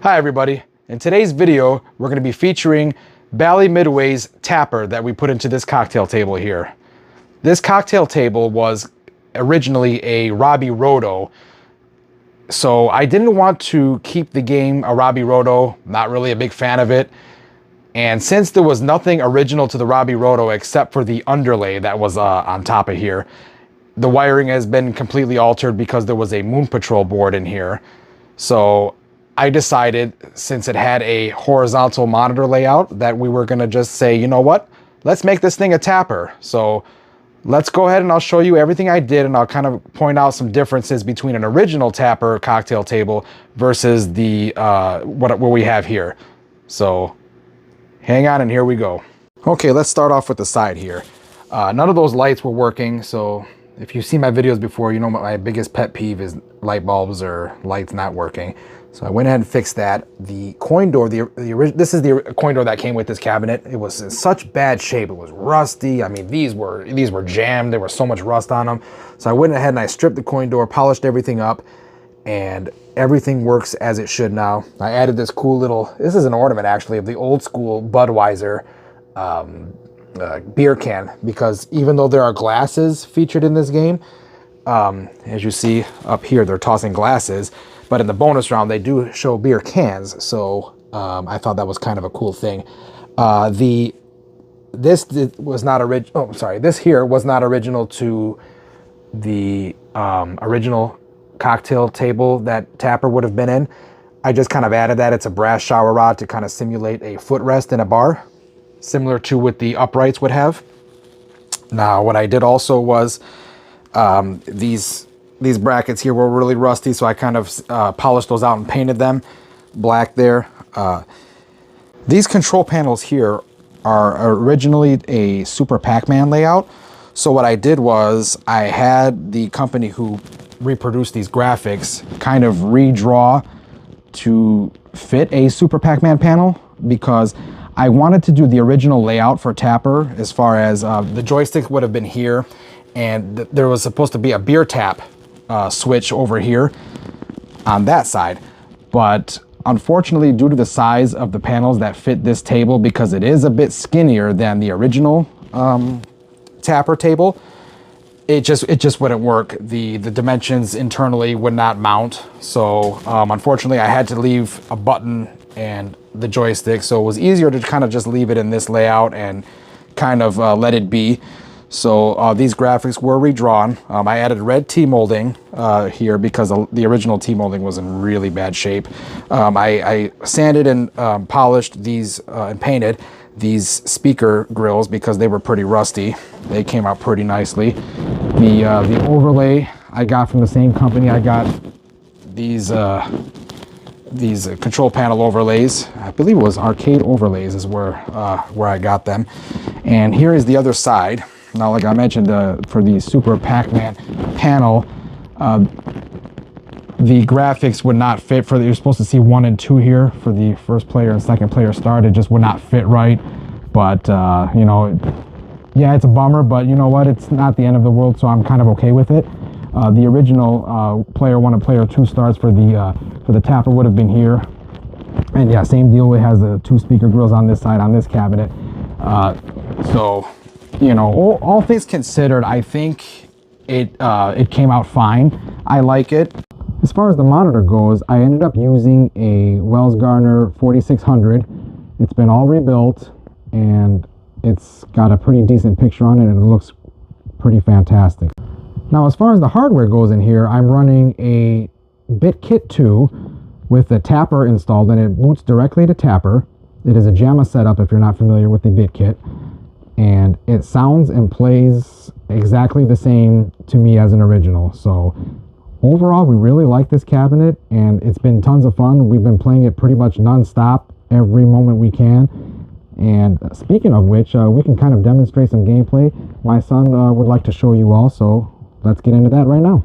Hi everybody. In today's video, we're going to be featuring Bally Midway's tapper that we put into this cocktail table here. This cocktail table was originally a Robbie Roto, so I didn't want to keep the game a Robbie Roto, not really a big fan of it. And since there was nothing original to the Robbie Roto except for the underlay that was on top of here, the wiring has been completely altered because there was a Moon Patrol board in here. So I decided, since it had a horizontal monitor layout, that we were going to just say, you know what, let's make this thing a tapper. So let's go ahead and I'll show you everything I did, and I'll kind of point out some differences between an original tapper cocktail table versus the what we have here. So hang on and here we go. Okay, let's start off with the side here. None of those lights were working, so if you've seen my videos before, you know my biggest pet peeve is light bulbs or lights not working. So I went ahead and fixed that. The coin door, this is the coin door that came with this cabinet. It was in such bad shape. It was rusty. I mean, these were jammed. There was so much rust on them. So I went ahead and I stripped the coin door, polished everything up, and everything works as it should now. I added this cool little, this is an ornament actually, of the old school Budweiser beer can, because even though there are glasses featured in this game, as you see up here, they're tossing glasses, but in the bonus round they do show beer cans. So I thought that was kind of a cool thing. This was not original. Oh, sorry, this here was not original to the original cocktail table that tapper would have been in. I just kind of added that. It's a brass shower rod to kind of simulate a footrest in a bar, similar to what the uprights would have. Now, what I did also was these brackets here were really rusty, so I kind of polished those out and painted them black there. These control panels here are originally a Super Pac-Man layout. So what I did was I had the company who reproduced these graphics kind of redraw to fit a Super Pac-Man panel, because I wanted to do the original layout for tapper, as far as the joystick would have been here, and there was supposed to be a beer tap switch over here on that side. But unfortunately, due to the size of the panels that fit this table, because it is a bit skinnier than the original tapper table, it just wouldn't work. The dimensions internally would not mount. So unfortunately, I had to leave a button and the joystick, so it was easier to kind of just leave it in this layout and kind of let it be. So these graphics were redrawn. I added red T-molding here because the original T-molding was in really bad shape. I sanded and polished these and painted these speaker grills because they were pretty rusty. They came out pretty nicely. The overlay I got from the same company. I got these control panel overlays. I believe it was Arcade Overlays is where I got them. And here is the other side. Now, like I mentioned, for the Super Pac-Man panel, the graphics would not fit for you're supposed to see 1 and 2 here for the first player and second player start. It just would not fit right. But you know, yeah, it's a bummer, but you know what? It's not the end of the world, so I'm kind of okay with it. The original player 1 and player 2 starts for the tapper would have been here, and yeah, same deal. It has the 2 speaker grills on this side on this cabinet. So you know, all things considered, I think it came out fine. I like it. As far as the monitor goes, I ended up using a Wells Gardner 4600. It's been all rebuilt, and it's got a pretty decent picture on it, and it looks pretty fantastic. Now, as far as the hardware goes in here, I'm running a Bitkit 2 with the tapper installed, and it boots directly to tapper. It is a JAMA setup if you're not familiar with the Bitkit, and it sounds and plays exactly the same to me as an original. So overall, we really like this cabinet, and it's been tons of fun. We've been playing it pretty much non-stop every moment we can. And speaking of which, we can kind of demonstrate some gameplay. My son would like to show you all, so let's get into that right now.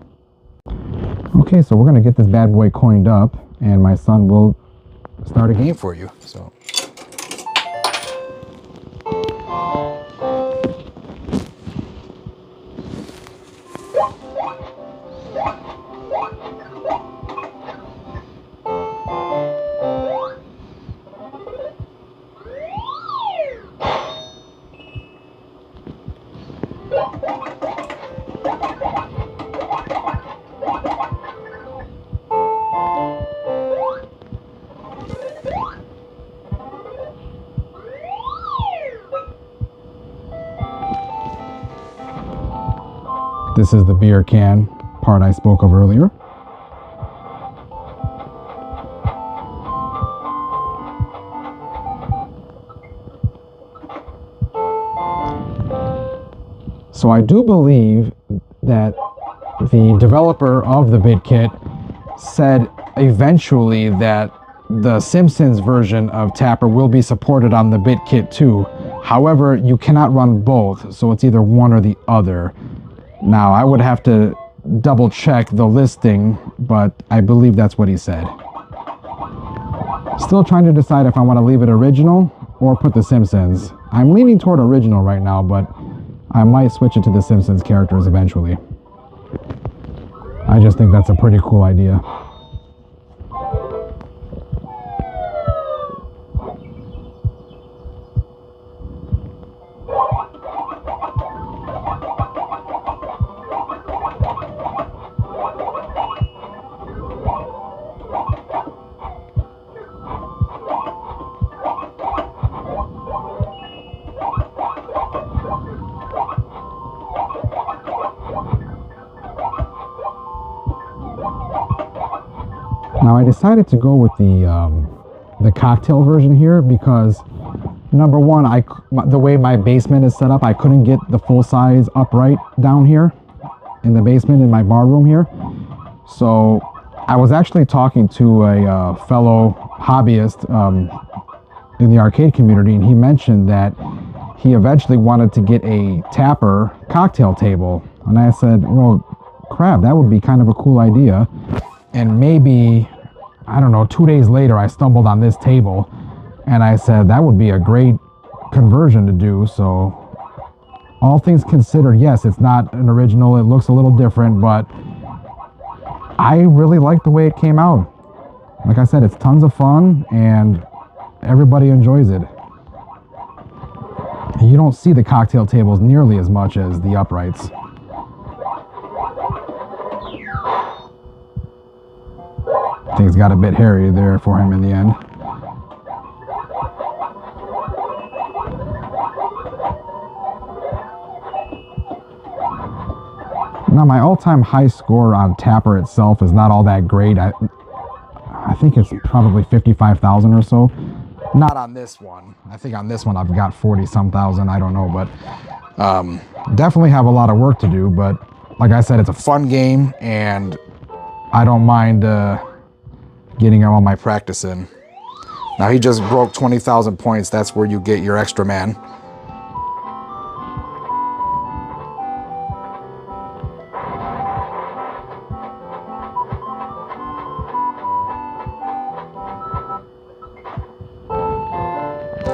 Okay, so we're going to get this bad boy coined up, and my son will start a game for you. So This is the beer can part I spoke of earlier. So I do believe that the developer of the Bitkit said eventually that the Simpsons version of Tapper will be supported on the Bitkit too. However, you cannot run both, so it's either one or the other. Now, I would have to double check the listing, but I believe that's what he said. Still trying to decide if I want to leave it original or put the Simpsons. I'm leaning toward original right now, but I might switch it to the Simpsons characters eventually. I just think that's a pretty cool idea. Now I decided to go with the cocktail version here because number one, the way my basement is set up, I couldn't get the full size upright down here in the basement in my bar room here. So I was actually talking to a fellow hobbyist in the arcade community, and he mentioned that he eventually wanted to get a Tapper cocktail table. And I said, well, crap, that would be kind of a cool idea. And maybe, I don't know, 2 days later, I stumbled on this table and I said, that would be a great conversion to do. So all things considered, yes, it's not an original. It looks a little different, but I really like the way it came out. Like I said, it's tons of fun and everybody enjoys it. You don't see the cocktail tables nearly as much as the uprights. Things got a bit hairy there for him in the end. Now my all-time high score on Tapper itself is not all that great. I think it's probably 55,000 or so. Not on this one. I think on this one I've got 40-some thousand. I don't know, but definitely have a lot of work to do. But like I said, it's a fun game, and I don't mind getting all my practice in. Now he just broke 20,000 points. That's where you get your extra man.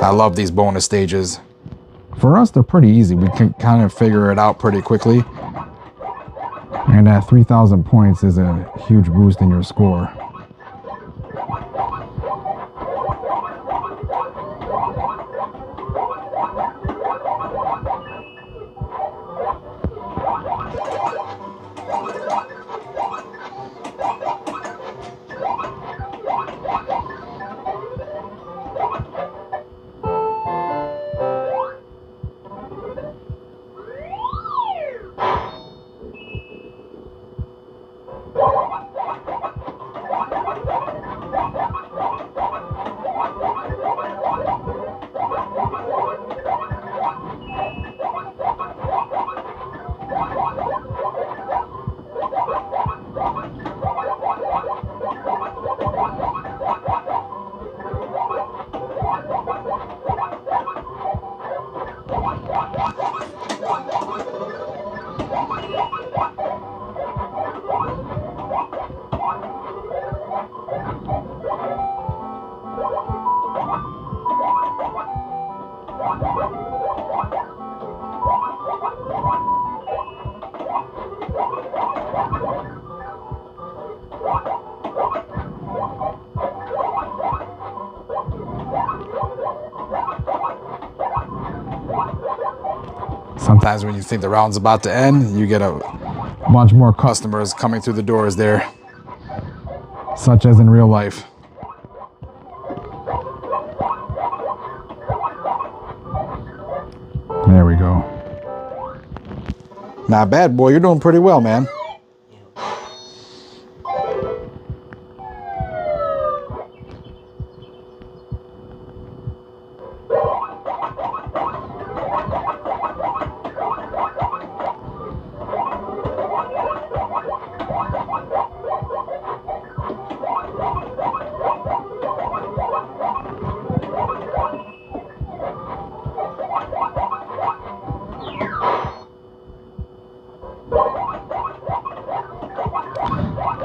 I love these bonus stages. For us, they're pretty easy. We can kind of figure it out pretty quickly. And at 3,000 points is a huge boost in your score. Sometimes when you think the round's about to end, you get a bunch more customers coming through the doors there, such as in real life. There we go. Not bad, boy. You're doing pretty well, man.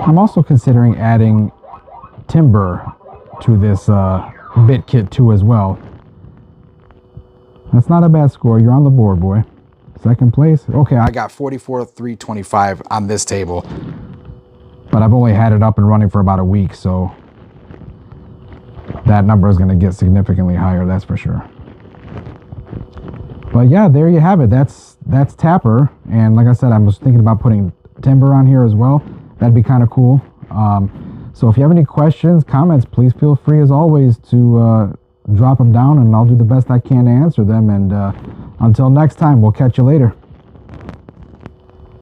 I'm also considering adding timber to this Bitkit too as well. That's not a bad score. You're on the board, boy. Second place. Okay, I got 44,325 on this table, but I've only had it up and running for about a week, so that number is going to get significantly higher, that's for sure. But yeah, there you have it. That's Tapper, and like I said, I was thinking about putting timber on here as well. That'd be kind of cool. So if you have any questions, comments, please feel free as always to drop them down, and I'll do the best I can to answer them. And until next time, we'll catch you later.